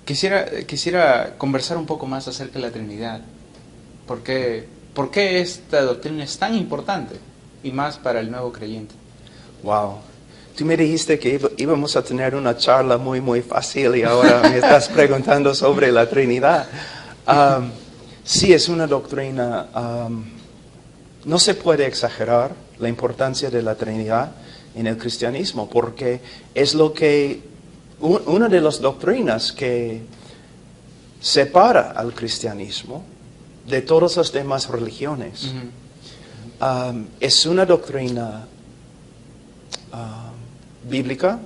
Quisiera conversar un poco más acerca de la Trinidad. ¿Por qué esta doctrina es tan importante? Y más para el nuevo creyente. Wow. Tú me dijiste que íbamos a tener una charla muy, muy fácil y ahora me estás preguntando sobre la Trinidad. Sí, es una doctrina, no se puede exagerar la importancia de la Trinidad en el cristianismo, porque es una de las doctrinas que separa al cristianismo de todas las demás religiones. Es una doctrina bíblica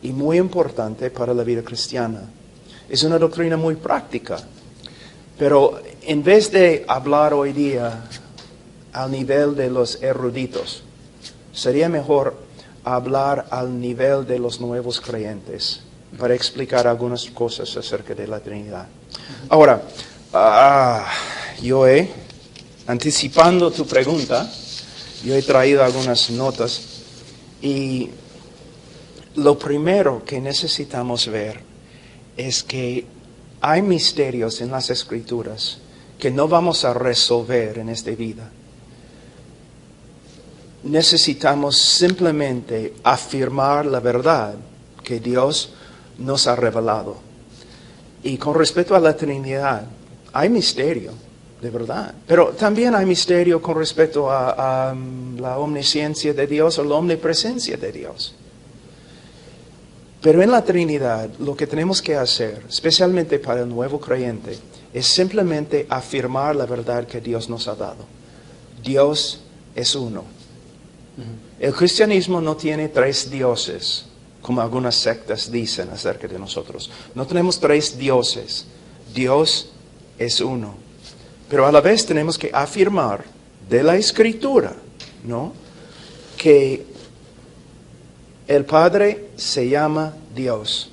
y muy importante para la vida cristiana. Es una doctrina muy práctica, pero en vez de hablar hoy día al nivel de los eruditos, sería mejor hablar al nivel de los nuevos creyentes para explicar algunas cosas acerca de la Trinidad. Ahora, anticipando tu pregunta, yo he traído algunas notas y lo primero que necesitamos ver es que hay misterios en las Escrituras que no vamos a resolver en esta vida. Necesitamos simplemente afirmar la verdad que Dios nos ha revelado. Y con respecto a la Trinidad, hay misterio, de verdad. Pero también hay misterio con respecto a la omnisciencia de Dios o la omnipresencia de Dios. Pero en la Trinidad, lo que tenemos que hacer, especialmente para el nuevo creyente, es simplemente afirmar la verdad que Dios nos ha dado. Dios es uno. El cristianismo no tiene tres dioses, como algunas sectas dicen acerca de nosotros. No tenemos tres dioses. Dios es uno. Pero a la vez tenemos que afirmar de la Escritura, ¿no?, que el Padre se llama Dios.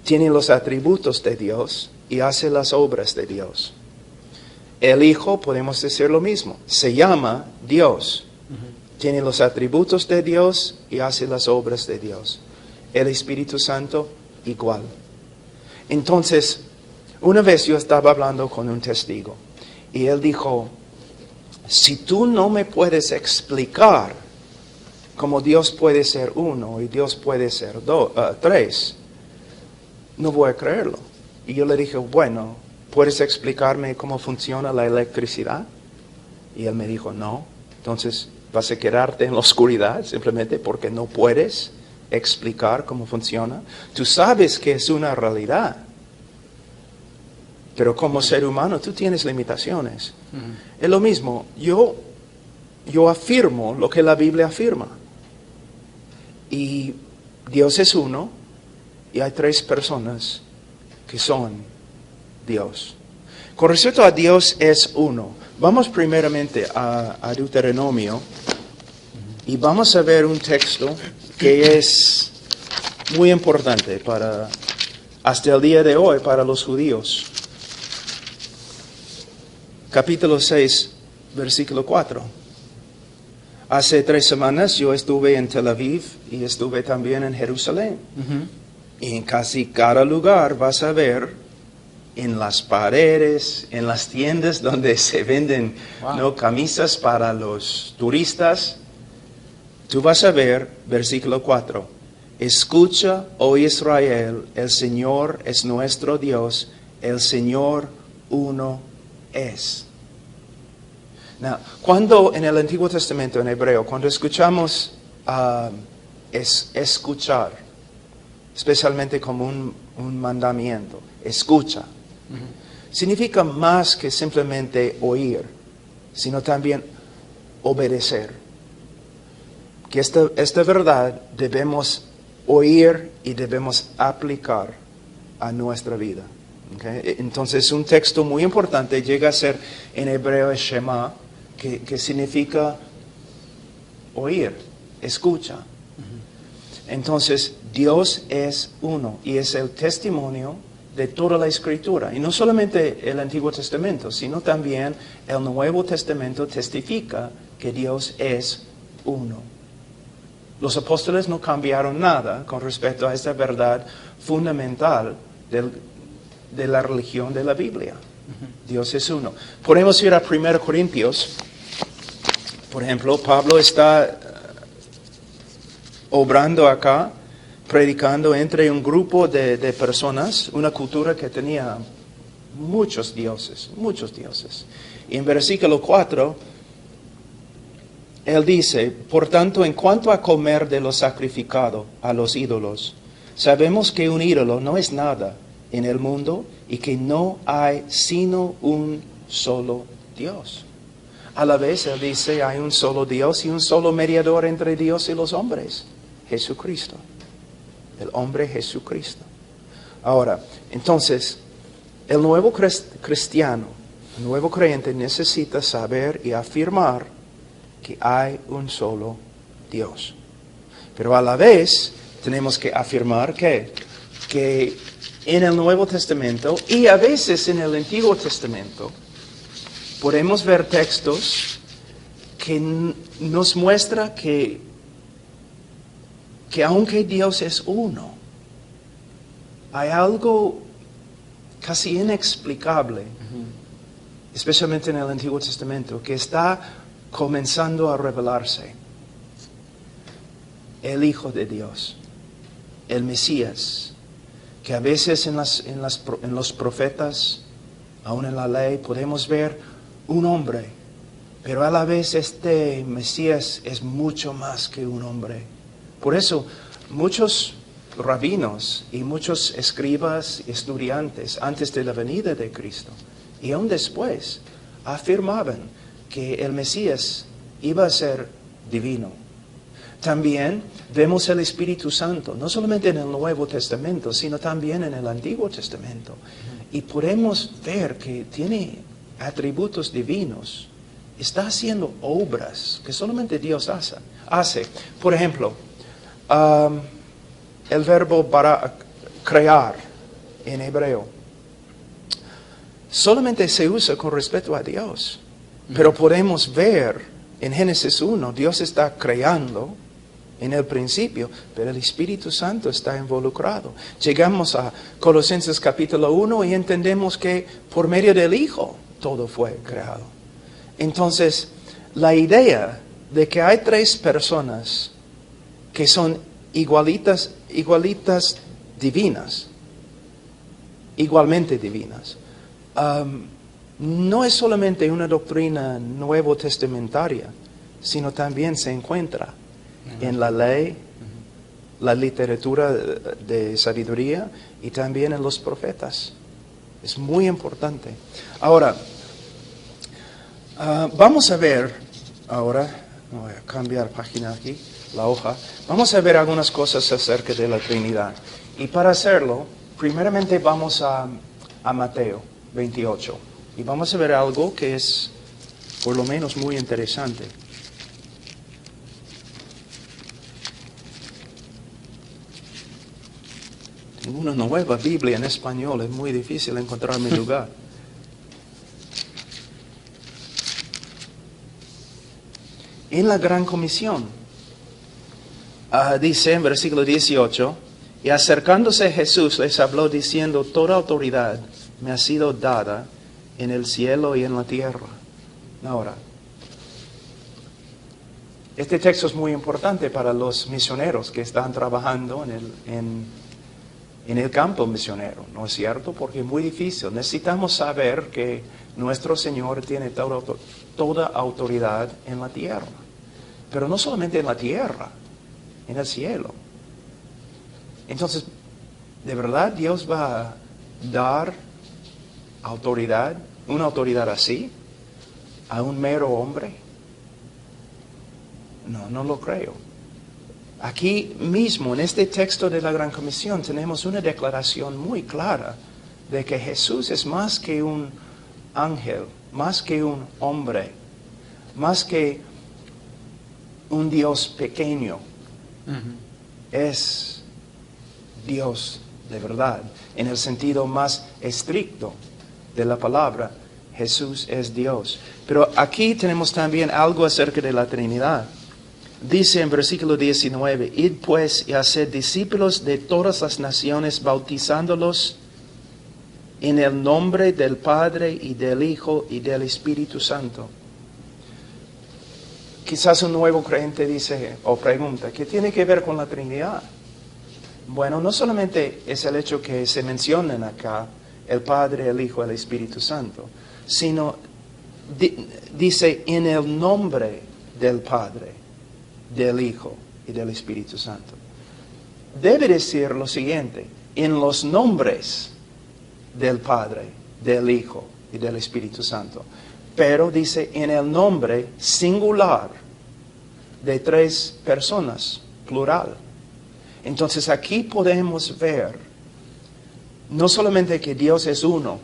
Tiene los atributos de Dios y hace las obras de Dios. El Hijo, podemos decir lo mismo, se llama Dios. Tiene los atributos de Dios y hace las obras de Dios. El Espíritu Santo, igual. Entonces, una vez yo estaba hablando con un testigo y él dijo, si tú no me puedes explicar cómo Dios puede ser uno y Dios puede ser tres, no voy a creerlo. Y yo le dije, bueno, ¿puedes explicarme cómo funciona la electricidad? Y él me dijo, no. Entonces, ¿vas a quedarte en la oscuridad simplemente porque no puedes explicar cómo funciona? Tú sabes que es una realidad, pero como ser humano tú tienes limitaciones. Es lo mismo, yo afirmo lo que la Biblia afirma. Y Dios es uno y hay tres personas que son Dios. Con respecto a Dios es uno, vamos primeramente a Deuteronomio y vamos a ver un texto que es muy importante hasta el día de hoy para los judíos. Capítulo 6, versículo 4. Hace 3 semanas yo estuve en Tel Aviv y estuve también en Jerusalén. Y en casi cada lugar vas a ver, en las paredes, en las tiendas donde se venden camisas para los turistas, tú vas a ver, versículo 4, escucha, oh Israel, el Señor es nuestro Dios, el Señor uno es. Now, cuando en el Antiguo Testamento, en hebreo, cuando escuchamos, es escuchar, especialmente como un mandamiento, escucha. Significa más que simplemente oír, sino también obedecer. Que esta verdad debemos oír y debemos aplicar a nuestra vida. ¿Okay? Entonces un texto muy importante llega a ser en hebreo Shema, que significa oír, escucha. Entonces Dios es uno y es el testimonio de toda la Escritura. Y no solamente el Antiguo Testamento, sino también el Nuevo Testamento testifica que Dios es uno. Los apóstoles no cambiaron nada con respecto a esta verdad fundamental de la religión de la Biblia. Dios es uno. Podemos ir a 1 Corintios. Por ejemplo, Pablo está obrando acá, predicando entre un grupo de personas, una cultura que tenía muchos dioses. Y en versículo 4, él dice, por tanto, en cuanto a comer de lo sacrificado a los ídolos, sabemos que un ídolo no es nada en el mundo y que no hay sino un solo Dios. A la vez, él dice, hay un solo Dios y un solo mediador entre Dios y los hombres, Jesucristo. El hombre Jesucristo. Ahora, entonces, el nuevo cristiano, el nuevo creyente necesita saber y afirmar que hay un solo Dios. Pero a la vez, tenemos que afirmar que en el Nuevo Testamento y a veces en el Antiguo Testamento, podemos ver textos que nos muestran que aunque Dios es uno, hay algo casi inexplicable, especialmente en el Antiguo Testamento, que está comenzando a revelarse. El Hijo de Dios, el Mesías, que a veces en los profetas, aún en la ley, podemos ver un hombre, pero a la vez este Mesías es mucho más que un hombre. Por eso muchos rabinos y muchos escribas y estudiantes antes de la venida de Cristo y aún después afirmaban que el Mesías iba a ser divino. También vemos el Espíritu Santo, no solamente en el Nuevo Testamento, sino también en el Antiguo Testamento. Y podemos ver que tiene atributos divinos. Está haciendo obras que solamente Dios hace. Por ejemplo, el verbo para crear en hebreo solamente se usa con respecto a Dios. Pero podemos ver en Génesis 1, Dios está creando en el principio, pero el Espíritu Santo está involucrado. Llegamos a Colosenses capítulo 1 y entendemos que por medio del Hijo todo fue creado. Entonces, la idea de que hay tres personas que son igualitas divinas, igualmente divinas, no es solamente una doctrina nuevo testamentaria, sino también se encuentra en la ley, la literatura de sabiduría y también en los profetas. Es muy importante. Ahora, vamos a ver, ahora, voy a cambiar página aquí, la hoja. Vamos a ver algunas cosas acerca de la Trinidad. Y para hacerlo, primeramente vamos a Mateo 28. Y vamos a ver algo que es, por lo menos, muy interesante. Tengo una nueva Biblia en español, es muy difícil encontrar mi lugar. En la Gran Comisión, dice en versículo 18, y acercándose Jesús les habló diciendo, toda autoridad me ha sido dada en el cielo y en la tierra. Ahora, este texto es muy importante para los misioneros que están trabajando en el campo misionero, ¿no es cierto? Porque es muy difícil. Necesitamos saber que nuestro Señor tiene toda autoridad en la tierra. Pero no solamente en la tierra, en el cielo. Entonces, ¿de verdad Dios va a dar autoridad, una autoridad así, a un mero hombre? No lo creo. Aquí mismo, en este texto de la Gran Comisión, tenemos una declaración muy clara de que Jesús es más que un ángel, más que un hombre, más que un Dios pequeño. Es Dios de verdad. En el sentido más estricto de la palabra, Jesús es Dios. Pero aquí tenemos también algo acerca de la Trinidad. Dice en versículo 19, id pues y haced discípulos de todas las naciones, bautizándolos en el nombre del Padre y del Hijo y del Espíritu Santo. Quizás un nuevo creyente dice o pregunta, ¿qué tiene que ver con la Trinidad? Bueno, no solamente es el hecho que se mencionan acá el Padre, el Hijo y el Espíritu Santo, sino dice en el nombre del Padre, del Hijo y del Espíritu Santo. Debe decir lo siguiente, en los nombres del Padre, del Hijo y del Espíritu Santo. Pero dice en el nombre singular de 3 personas, plural. Entonces aquí podemos ver no solamente que Dios es uno,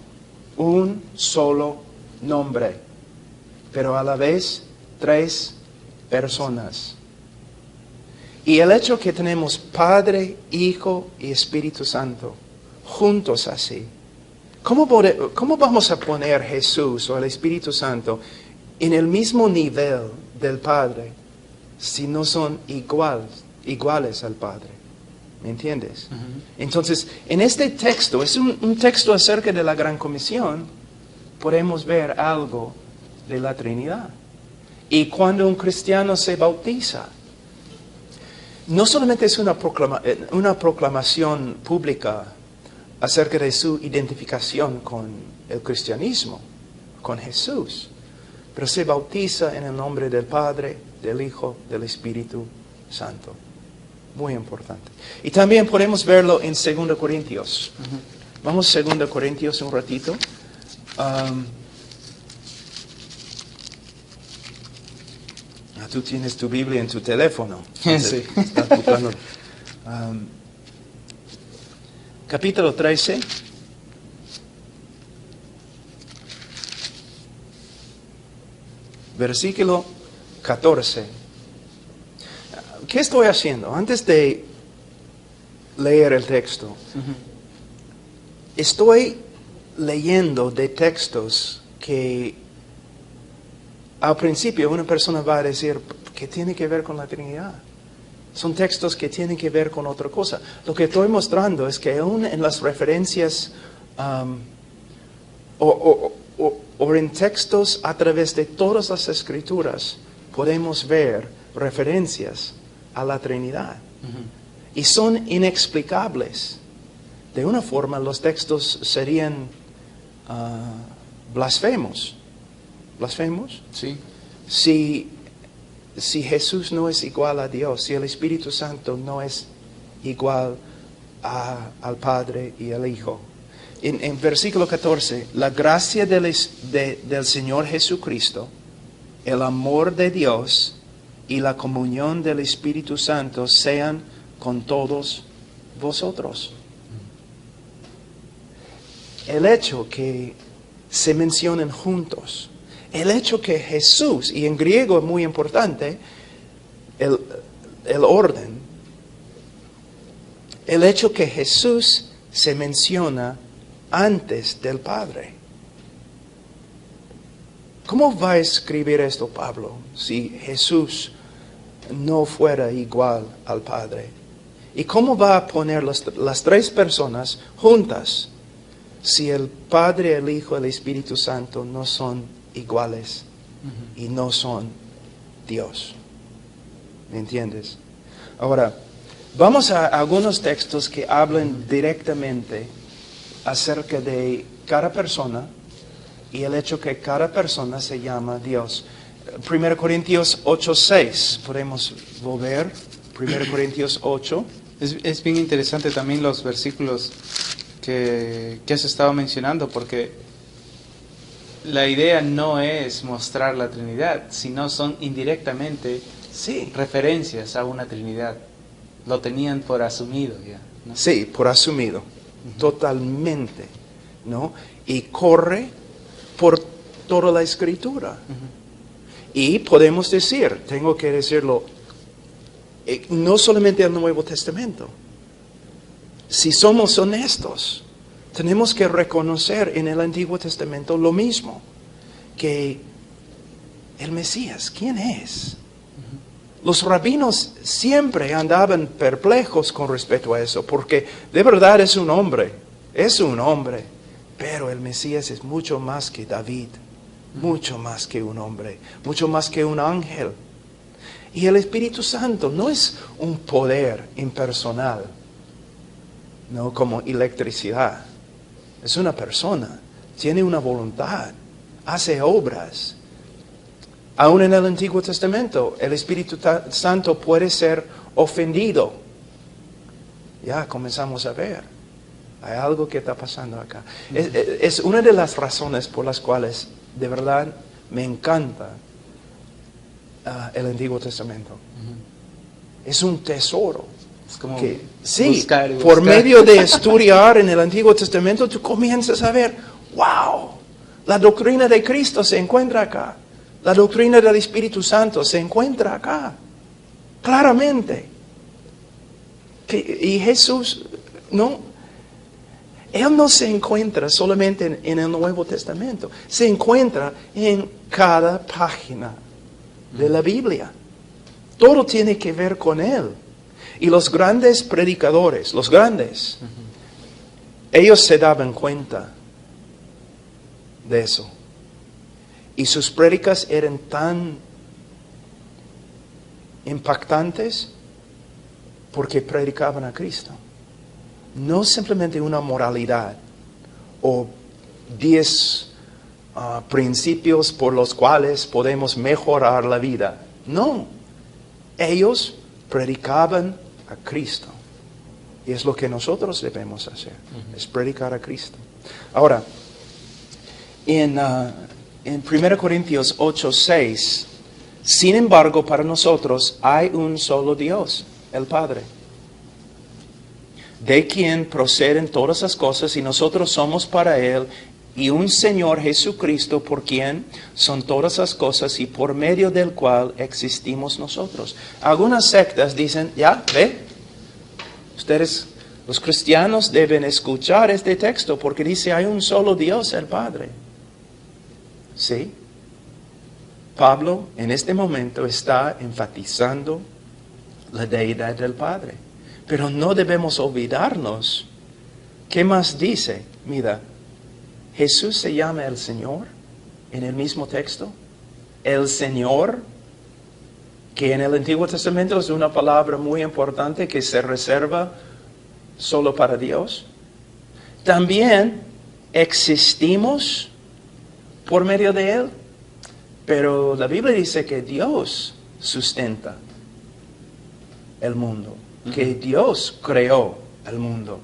un solo nombre, pero a la vez 3 personas. Y el hecho que tenemos Padre, Hijo y Espíritu Santo juntos así, ¿cómo vamos a poner Jesús o el Espíritu Santo en el mismo nivel del Padre si no son iguales al Padre? ¿Me entiendes? Ujú. Entonces, en este texto, es un texto acerca de la Gran Comisión, podemos ver algo de la Trinidad. Y cuando un cristiano se bautiza, no solamente es una proclamación pública acerca de su identificación con el cristianismo, con Jesús, pero se bautiza en el nombre del Padre, del Hijo, del Espíritu Santo. Muy importante. Y también podemos verlo en 2 Corintios. Vamos a 2 Corintios un ratito. Tú tienes tu Biblia en tu teléfono. Sí. Está tu plano. Capítulo 13. Versículo 14. ¿Qué estoy haciendo? Antes de leer el texto, estoy leyendo de textos que al principio una persona va a decir, ¿qué tiene que ver con la Trinidad? Son textos que tienen que ver con otra cosa. Lo que estoy mostrando es que aún en las referencias o en textos a través de todas las Escrituras podemos ver referencias a la Trinidad. Y son inexplicables. De una forma, los textos serían blasfemos. ¿Blasfemos? Sí. Si Jesús no es igual a Dios, si el Espíritu Santo no es igual al Padre y al Hijo. En versículo 14, la gracia del Señor Jesucristo, el amor de Dios y la comunión del Espíritu Santo sean con todos vosotros. El hecho que se mencionen juntos, el hecho que Jesús, y en griego es muy importante, el orden, el hecho que Jesús se menciona antes del Padre. ¿Cómo va a escribir esto Pablo si Jesús no fuera igual al Padre? ¿Y cómo va a poner las 3 personas juntas si el Padre, el Hijo y el Espíritu Santo no son iguales y no son Dios? ¿Me entiendes? Ahora, vamos a algunos textos que hablan directamente acerca de cada persona y el hecho que cada persona se llama Dios. 1 Corintios 8:6, podemos volver. 1 Corintios 8. Es bien interesante también los versículos que has estado mencionando, porque la idea no es mostrar la Trinidad, sino son indirectamente Sí. referencias a una Trinidad. Lo tenían por asumido ya, ¿no? Sí, por asumido. Totalmente. ¿No? Y corre por toda la Escritura. Y podemos decir, tengo que decirlo, no solamente el Nuevo Testamento. Si somos honestos, tenemos que reconocer en el Antiguo Testamento lo mismo, que el Mesías, ¿quién es? Los rabinos siempre andaban perplejos con respecto a eso, porque de verdad es un hombre, pero el Mesías es mucho más que David, mucho más que un hombre, mucho más que un ángel. Y el Espíritu Santo no es un poder impersonal, no como electricidad. Es una persona, tiene una voluntad, hace obras. Aún en el Antiguo Testamento, el Espíritu Santo puede ser ofendido. Ya comenzamos a ver. Hay algo que está pasando acá. Es una de las razones por las cuales de verdad me encanta el Antiguo Testamento. Es un tesoro. Es como Que, buscar y buscar. por medio de estudiar en el Antiguo Testamento, tú comienzas a ver, wow, la doctrina de Cristo se encuentra acá. La doctrina del Espíritu Santo se encuentra acá, claramente. Y Jesús, Él no se encuentra solamente en el Nuevo Testamento, se encuentra en cada página de la Biblia. Todo tiene que ver con Él. Y los grandes predicadores, ellos se daban cuenta de eso. Y sus prédicas eran tan impactantes porque predicaban a Cristo. No simplemente una moralidad o 10 principios por los cuales podemos mejorar la vida. No, ellos predicaban a Cristo. Y es lo que nosotros debemos hacer, es predicar a Cristo. Ahora, en 1 Corintios 8:6, sin embargo, para nosotros hay un solo Dios, el Padre, de quien proceden todas las cosas y nosotros somos para Él, y un Señor Jesucristo por quien son todas las cosas y por medio del cual existimos nosotros. Algunas sectas dicen, ustedes, los cristianos, deben escuchar este texto porque dice hay un solo Dios, el Padre. Sí, Pablo en este momento está enfatizando la deidad del Padre. Pero no debemos olvidarnos. ¿Qué más dice? Mira, Jesús se llama el Señor en el mismo texto. El Señor, que en el Antiguo Testamento es una palabra muy importante que se reserva solo para Dios. También existimos por medio de Él. Pero la Biblia dice que Dios sustenta el mundo, que Dios creó el mundo.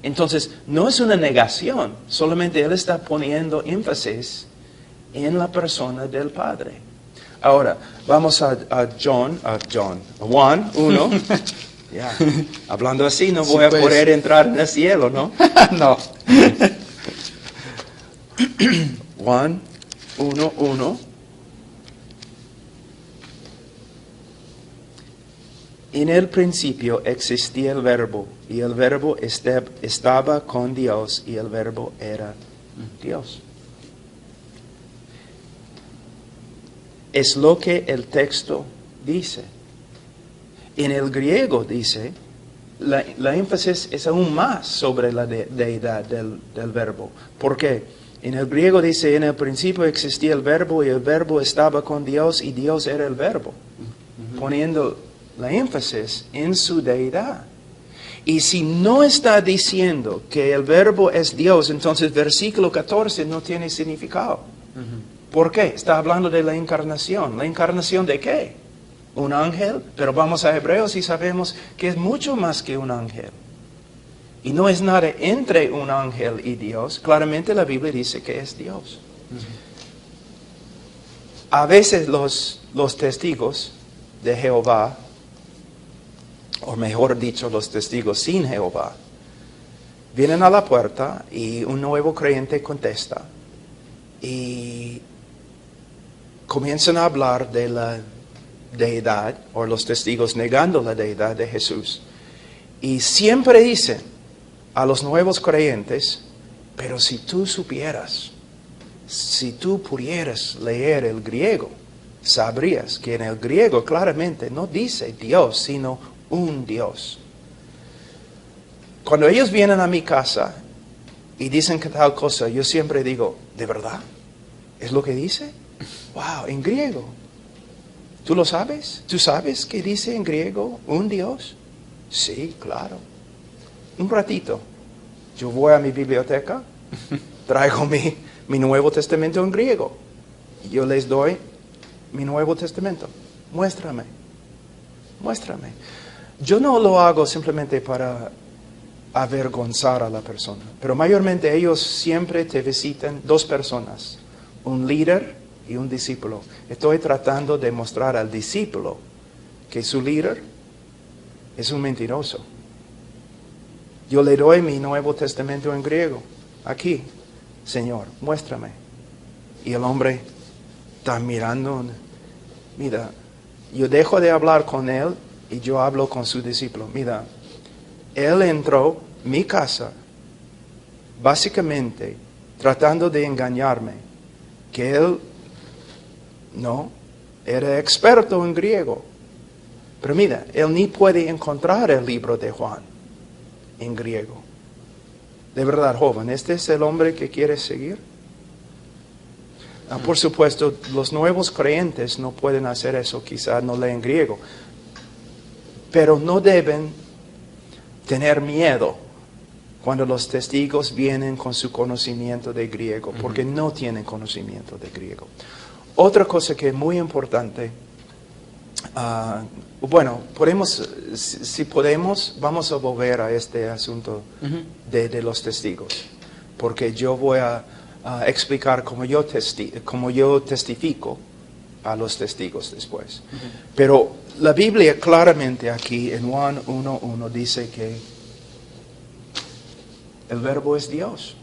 Entonces, no es una negación, solamente Él está poniendo énfasis en la persona del Padre. Ahora, vamos a Juan 1. Ya, hablando así, no voy a poder entrar en el cielo, ¿no? No. Juan 1:1. En el principio existía el Verbo, y el Verbo estaba con Dios, y el Verbo era Dios. Es lo que el texto dice. En el griego dice, la énfasis es aún más sobre la deidad del Verbo. ¿Por qué? En el griego dice, en el principio existía el Verbo y el Verbo estaba con Dios y Dios era el Verbo. Poniendo la énfasis en su deidad. Y si no está diciendo que el Verbo es Dios, entonces versículo 14 no tiene significado. ¿Por qué? Está hablando de la encarnación. ¿La encarnación de qué? Un ángel. Pero vamos a Hebreos y sabemos que es mucho más que un ángel. Y no es nada entre un ángel y Dios. Claramente la Biblia dice que es Dios. A veces los testigos de Jehová, o mejor dicho, los testigos sin Jehová, vienen a la puerta y un nuevo creyente contesta. Y comienzan a hablar de la deidad, o los testigos negando la deidad de Jesús. Y siempre dicen a los nuevos creyentes, pero si tú supieras, si tú pudieras leer el griego, sabrías que en el griego claramente no dice Dios, sino un Dios. Cuando ellos vienen a mi casa y dicen que tal cosa, yo siempre digo, ¿de verdad? ¿Es lo que dice? Wow, en griego. ¿Tú lo sabes? ¿Tú sabes qué dice en griego un Dios? Sí, claro. Un ratito. Yo voy a mi biblioteca, traigo mi Nuevo Testamento en griego. Y yo les doy mi Nuevo Testamento. Muéstrame. Yo no lo hago simplemente para avergonzar a la persona, pero mayormente ellos siempre te visitan dos personas, un líder y un discípulo. Estoy tratando de mostrar al discípulo que su líder es un mentiroso. Yo le doy mi Nuevo Testamento en griego. Aquí, Señor, muéstrame. Y el hombre está mirando. Mira, yo dejo de hablar con él y yo hablo con su discípulo. Mira, él entró a mi casa básicamente tratando de engañarme, que él no era experto en griego. Pero mira, él ni puede encontrar el libro de Juan en griego. De verdad, joven, ¿este es el hombre que quieres seguir? Por supuesto, los nuevos creyentes no pueden hacer eso, quizás no leen griego. Pero no deben tener miedo cuando los testigos vienen con su conocimiento de griego, porque no tienen conocimiento de griego. Otra cosa que es muy importante, si podemos, vamos a volver a este asunto de los testigos, porque yo voy a explicar cómo yo testifico a los testigos después. Pero la Biblia claramente aquí en Juan 1:1 dice que el verbo es Dios.